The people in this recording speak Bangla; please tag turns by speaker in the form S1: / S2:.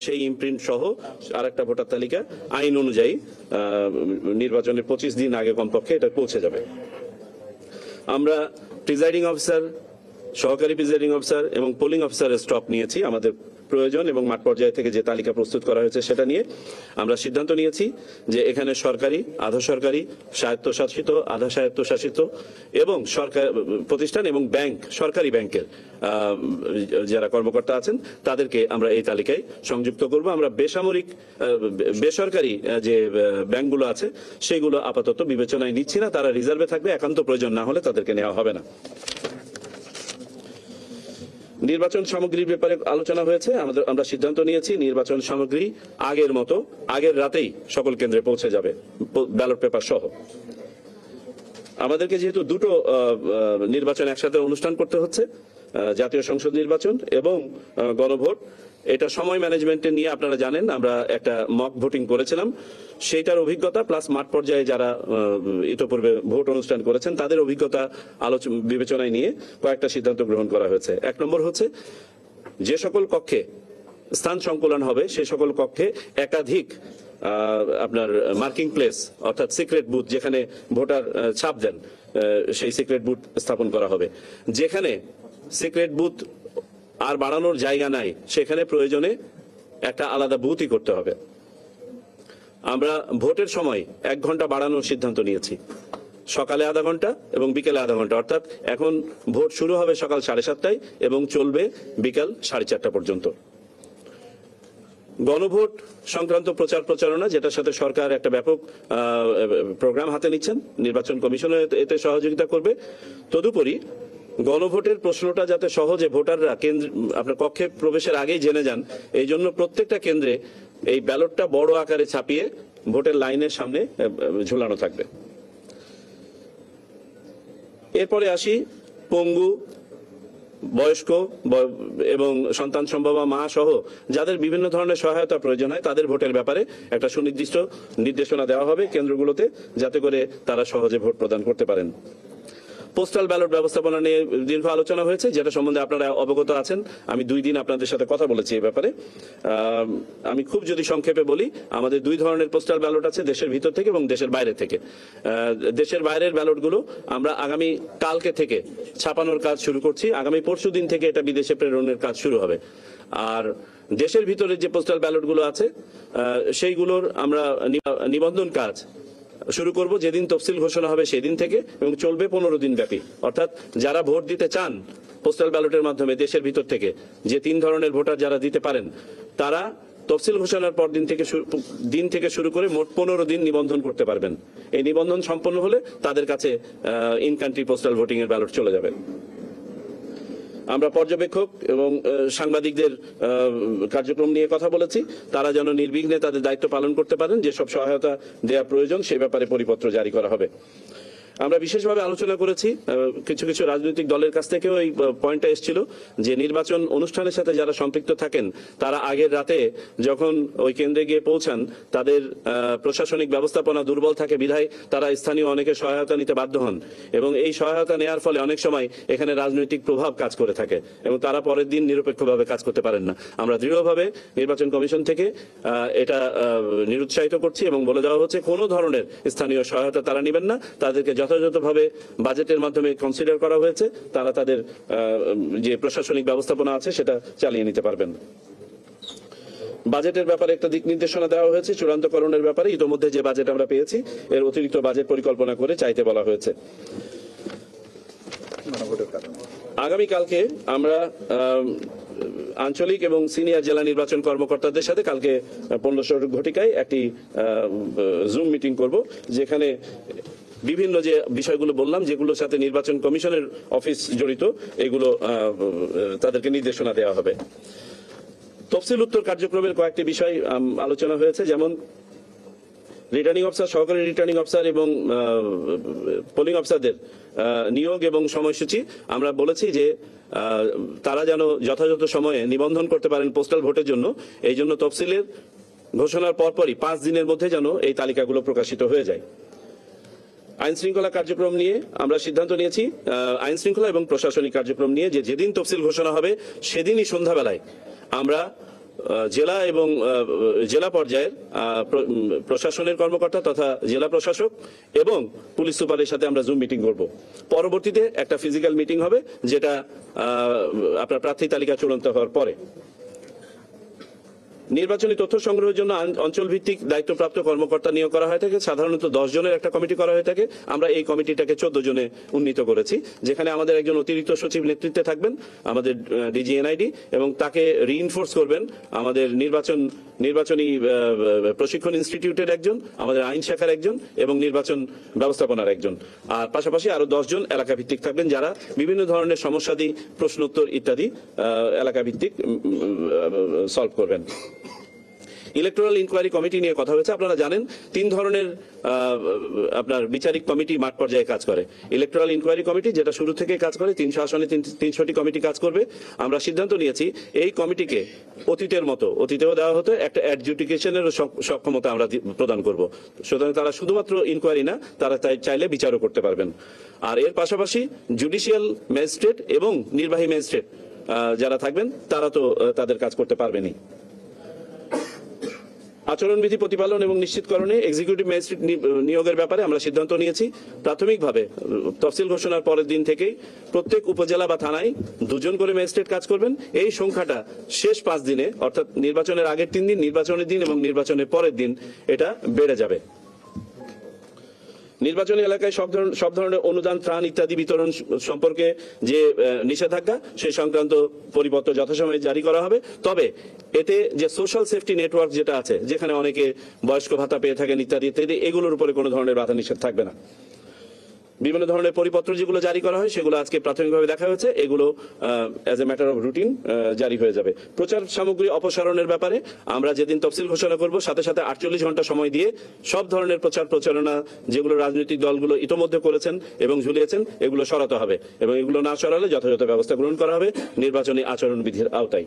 S1: সেই ইমপ্রিন্ট সহ আরেকটা ভোটার তালিকা আইন অনুযায়ী নির্বাচনের 25 দিন আগে কমপক্ষে এটা পৌঁছে যাবে। আমরা প্রিজাইডিং অফিসার, সহকারী প্রিজাইডিং অফিসার এবং পোলিং অফিসারের স্টক নিয়েছি। আমাদের প্রয়োজন এবং মাঠ পর্যায় থেকে যে তালিকা প্রস্তুত করা হয়েছে সেটা নিয়ে আমরা সিদ্ধান্ত নিয়েছি যে এখানে সরকারি, আধা সরকারি, স্বায়ত্তশাসিত, আধা স্বায়ত্তশাসিত এবং সরকার প্রতিষ্ঠান এবং ব্যাংক, সরকারি ব্যাংকের যারা কর্মকর্তা আছেন তাদেরকে আমরা এই তালিকায় সংযুক্ত করব। আমরা বেসরকারি যে ব্যাংকগুলো আছে সেগুলো আপাতত বিবেচনায় নিচ্ছি না, তারা রিজার্ভে থাকবে, একান্ত প্রয়োজন না হলে তাদেরকে নেওয়া হবে না। নির্বাচন সামগ্রীর ব্যাপারে আলোচনা হয়েছে। আমরা সিদ্ধান্ত নিয়েছি নির্বাচন সামগ্রী আগের মতো আগের রাতেই সকল কেন্দ্রে পৌঁছে যাবে, ব্যালট পেপার সহ। আমাদেরকে যেহেতু দুটো নির্বাচন একসাথে অনুষ্ঠান করতে হচ্ছে, জাতীয় সংসদ নির্বাচন এবং গণভোট, এটা সময় ম্যানেজমেন্টে নিয়ে আপনারা জানেন আমরা একটা মক ভোটিং করেছিলাম, সেইটার অভিজ্ঞতা প্লাস মাঠ পর্যায়ে যারা ইতোপূর্বে ভোট অনুষ্ঠান করেছেন তাদের অভিজ্ঞতা বিবেচনায় নিয়ে কয়েকটা সিদ্ধান্ত গ্রহণ করা হয়েছে। এক নম্বর হচ্ছে যে সকল কক্ষে স্থান সংকুলন হবে সে সকল কক্ষে একাধিক আপনার মার্কিং প্লেস অর্থাৎ সিক্রেট বুথ, যেখানে ভোটার ছাপ দেন সেই সিক্রেট বুথ স্থাপন করা হবে। যেখানে সিক্রেট বুথ আর বাড়ানোর জায়গা নাই সেখানে প্রয়োজনে একটা আলাদা বুথই করতে হবে। আমরা ভোটের সময় 1 ঘন্টা বাড়ানোর সিদ্ধান্ত নিয়েছি, সকালে আধা ঘন্টা এবং বিকেলে আধা ঘন্টা, অর্থাৎ এখন ভোট শুরু হবে সকাল 7:30টায় এবং চলবে বিকাল 4:30 পর্যন্ত। গণভোট সংক্রান্ত প্রচারণা, যেটার সাথে সরকার একটা ব্যাপক প্রোগ্রাম হাতে নিচ্ছেন, নির্বাচন কমিশনও এতে সহযোগিতা করবে। তদুপরি গণভোটের প্রশ্নটা যাতে সহজে ভোটাররা আপনার কক্ষে প্রবেশের আগেই জেনে যান, এই জন্য প্রত্যেকটা কেন্দ্রে এই ব্যালটটা বড় আকারে ছাপিয়ে ভোটের লাইনের সামনে ঝুলানো থাকবে। এরপরে আসি পঙ্গু, বয়স্ক এবং সন্তান সম্ভবা মা সহ যাদের বিভিন্ন ধরনের সহায়তা প্রয়োজন হয় তাদের ভোটের ব্যাপারে একটা সুনির্দিষ্ট নির্দেশনা দেওয়া হবে কেন্দ্রগুলোতে, যাতে করে তারা সহজে ভোট প্রদান করতে পারেন। পোস্টাল ব্যালট ব্যবস্থাপনা নিয়ে দীর্ঘ আলোচনা হয়েছে, যেটা সম্বন্ধে আপনারা অবগত আছেন। আমি 2 দিন আপনাদের সাথে কথা বলেছি এই ব্যাপারে। আমি খুব যদি সংক্ষেপে বলি, আমাদের 2 ধরনের পোস্টাল ব্যালট আছে, দেশের ভিতর থেকে এবং দেশের বাইরে থেকে। দেশের বাইরের ব্যালটগুলো আমরা আগামী কালকে থেকে ছাপানোর কাজ শুরু করছি, আগামী পরশু দিন থেকে এটা বিদেশে প্রেরণের কাজ শুরু হবে। আর দেশের ভিতরে যে পোস্টাল ব্যালটগুলো আছে সেইগুলোর আমরা নিবন্ধন কাজ শুরু করব যেদিন তফসিল ঘোষণা হবে সেদিন থেকে এবং চলবে 15 দিন ব্যাপী। অর্থাৎ যারা ভোট দিতে চান পোস্টাল ব্যালটের মাধ্যমে দেশের ভিতর থেকে, যে 3 ধরনের ভোটার যারা দিতে পারেন, তারা তফসিল ঘোষণার পর দিন থেকে শুরু করে মোট 15 দিন নিবন্ধন করতে পারবেন। এই নিবন্ধন সম্পন্ন হলে তাদের কাছে ইন কান্ট্রি পোস্টাল ভোটিং এর ব্যালট চলে যাবে। আমরা পর্যবেক্ষক এবং সাংবাদিকদের কার্যক্রম নিয়ে কথা বলেছি, তারা যেন নির্বিঘ্নে তাদের দায়িত্ব পালন করতে পারেন, যেসব সহায়তা দেওয়া প্রয়োজন সে ব্যাপারে পরিপত্র জারি করা হবে। আমরা বিশেষভাবে আলোচনা করেছি, কিছু কিছু রাজনৈতিক দলের কাছ থেকেও এই পয়েন্টটা এসেছিল যে নির্বাচন অনুষ্ঠানের সাথে যারা সম্পৃক্ত থাকেন তারা আগের রাতে যখন ওই কেন্দ্রে গিয়ে পৌঁছান তাদের প্রশাসনিক ব্যবস্থাপনা দুর্বল থাকে বিধায় তারা স্থানীয় অনেকের সহায়তা নিতে বাধ্য হন এবং এই সহায়তা নেওয়ার ফলে অনেক সময় এখানে রাজনৈতিক প্রভাব কাজ করে থাকে এবং তারা পরের দিন নিরপেক্ষভাবে কাজ করতে পারেন না। আমরা দৃঢ়ভাবে নির্বাচন কমিশন থেকে এটা নিরুৎসাহিত করছি এবং বলে দেওয়া হচ্ছে কোনো ধরনের স্থানীয় সহায়তা তারা নেবেন না, তাদেরকে যথাযথভাবে বাজেটের মাধ্যমে কনসিডার করা হয়েছে, তারা তাদের যে প্রশাসনিক ব্যবস্থাপনা আছে সেটা চালিয়ে নিতে পারবেন। বাজেটের ব্যাপারে একটা দিক নির্দেশনা দেওয়া হয়েছে, চূড়ান্তকরণের ব্যাপারে ইতোমধ্যে যে বাজেট আমরা পেয়েছি এর অতিরিক্ত বাজেট পরিকল্পনা করে চাইতে বলা হয়েছে। আগামীকালকে আমরা আঞ্চলিক এবং সিনিয়র জেলা নির্বাচন কর্মকর্তাদের সাথে কালকে 1500 ঘটিকায় একটি জুম মিটিং করব, যেখানে বিভিন্ন যে বিষয়গুলো বললাম যেগুলোর সাথে নির্বাচন কমিশনের অফিস জড়িত এগুলো তাদেরকে নির্দেশনা দেওয়া হবে। তফসিল উত্তর কার্যক্রমের কয়েকটি বিষয় আলোচনা হয়েছে, যেমন রিটার্নিং অফিসার, সহকারী রিটার্নিং অফিসার এবং পোলিং অফিসারদের নিয়োগ এবং সময়সূচি। আমরা বলেছি যে তারা যেন যথাযথ সময়ে নিবন্ধন করতে পারেন পোস্টাল ভোটের জন্য, এই জন্য তফসিলের ঘোষণার পরপরই 5 দিনের মধ্যে যেন এই তালিকাগুলো প্রকাশিত হয়ে যায়। আইন শৃঙ্খলা কার্যক্রম নিয়ে আমরা সিদ্ধান্ত নিয়েছি, আইন শৃঙ্খলা এবং প্রশাসনিক কার্যক্রম নিয়ে, যে যেদিন তফসিল ঘোষণা হবে সেদিনই সন্ধ্যাবেলায় আমরা জেলা এবং জেলা পর্যায়ের প্রশাসনের কর্মকর্তা তথা জেলা প্রশাসক এবং পুলিশ সুপারের সাথে আমরা জুম মিটিং করব। পরবর্তীতে একটা ফিজিক্যাল মিটিং হবে, যেটা আপনার প্রার্থী তালিকা চূড়ান্ত হওয়ার পরে। নির্বাচনী তথ্য সংগ্রহের জন্য অঞ্চল ভিত্তিক দায়িত্বপ্রাপ্ত কর্মকর্তা নিয়োগ করা হয়ে থাকে। সাধারণত 10 জনের একটা কমিটি করা হয়ে থাকে। আমরা এই কমিটিটাকে 14 জনে উন্নীত করেছি, যেখানে আমাদের একজন অতিরিক্ত সচিব নেতৃত্বে থাকবেন, আমাদের ডিজি এনআইডি, এবং তাকে রিইনফোর্স করবেন আমাদের নির্বাচনী প্রশিক্ষণ ইনস্টিটিউটের একজন, আমাদের আইন শাখার একজন এবং নির্বাচন ব্যবস্থাপনার একজন। আর পাশাপাশি আরো 10 জন এলাকা ভিত্তিক থাকবেন, যারা বিভিন্ন ধরনের সমস্যাদি, প্রশ্নোত্তর ইত্যাদি এলাকা ভিত্তিক সলভ করবেন। ইলেকটোরাল ইনকোয়ারি কমিটি নিয়ে কথা হয়েছে। আপনারা জানেন 3 ধরনের আপনার বিচারিক কমিটি মাঠ পর্যায়ে কাজ করে। ইলেকটোরাল ইনকোয়ারি কমিটি, যেটা শুরু থেকে কাজ করে, 300 আসনে 300টি কমিটি কাজ করবে। আমরা সিদ্ধান্ত নিয়েছি এই কমিটিকে অতীতেও দেওয়া হতো একটা অ্যাডজুডিকেশনের সক্ষমতা আমরা প্রদান করব। সুতরাং তারা শুধুমাত্র ইনকোয়ারি না, তারা চাইলে বিচারও করতে পারবেন। আর এর পাশাপাশি জুডিশিয়াল ম্যাজিস্ট্রেট এবং নির্বাহী ম্যাজিস্ট্রেট যারা থাকবেন, তারা তো তাদের কাজ করতে পারবেনই। আচরণবিধি প্রতিপালন এবং নিশ্চিতকরণে এক্সিকিউটিভ ম্যাজিস্ট্রেট নিয়োগের ব্যাপারে আমরা সিদ্ধান্ত নিয়েছি। প্রাথমিকভাবে তফসিল ঘোষণার পরের দিন থেকেই প্রত্যেক উপজেলা বা থানায় 2 জন করে ম্যাজিস্ট্রেট কাজ করবেন। এই সংখ্যাটা শেষ 5 দিনে, অর্থাৎ নির্বাচনের আগের 3 দিন, নির্বাচনের দিন এবং নির্বাচনের পরের দিন এটা বেড়ে যাবে। নির্বাচনী এলাকায় সব ধরনের অনুদান, ত্রাণ ইত্যাদি বিতরণ সম্পর্কে যে নিষেধাজ্ঞা, সেই সংক্রান্ত পরিপত্র যথাসময়ে জারি করা হবে। তবে এতে যে সোশ্যাল সেফটি নেটওয়ার্ক যেটা আছে, যেখানে অনেকে বয়স্ক ভাতা পেয়ে থাকেন ইত্যাদি ইত্যাদি, এগুলোর উপরে কোনো ধরনের বাধা নিষেধ থাকবে না। বিভিন্ন ধরনের পরিপত্র যেগুলো জারি করা হয়, সেগুলো আজকে প্রাথমিকভাবে দেখা হয়েছে, এগুলো as a matter of routine জারি হয়ে যাবে। প্রচার সামগ্রী অপসারণের ব্যাপারে আমরা যেদিন তফসিল ঘোষণা করব, সাথে সাথে 48 ঘন্টা সময় দিয়ে সব ধরনের প্রচারণা যেগুলো রাজনৈতিক দলগুলো ইতোমধ্যে করেছেন এবং ঝুলিয়েছেন, এগুলো সরাতে হবে এবং এগুলো না সরালে যথাযথ ব্যবস্থা গ্রহণ করা হবে নির্বাচনী আচরণবিধির আওতায়।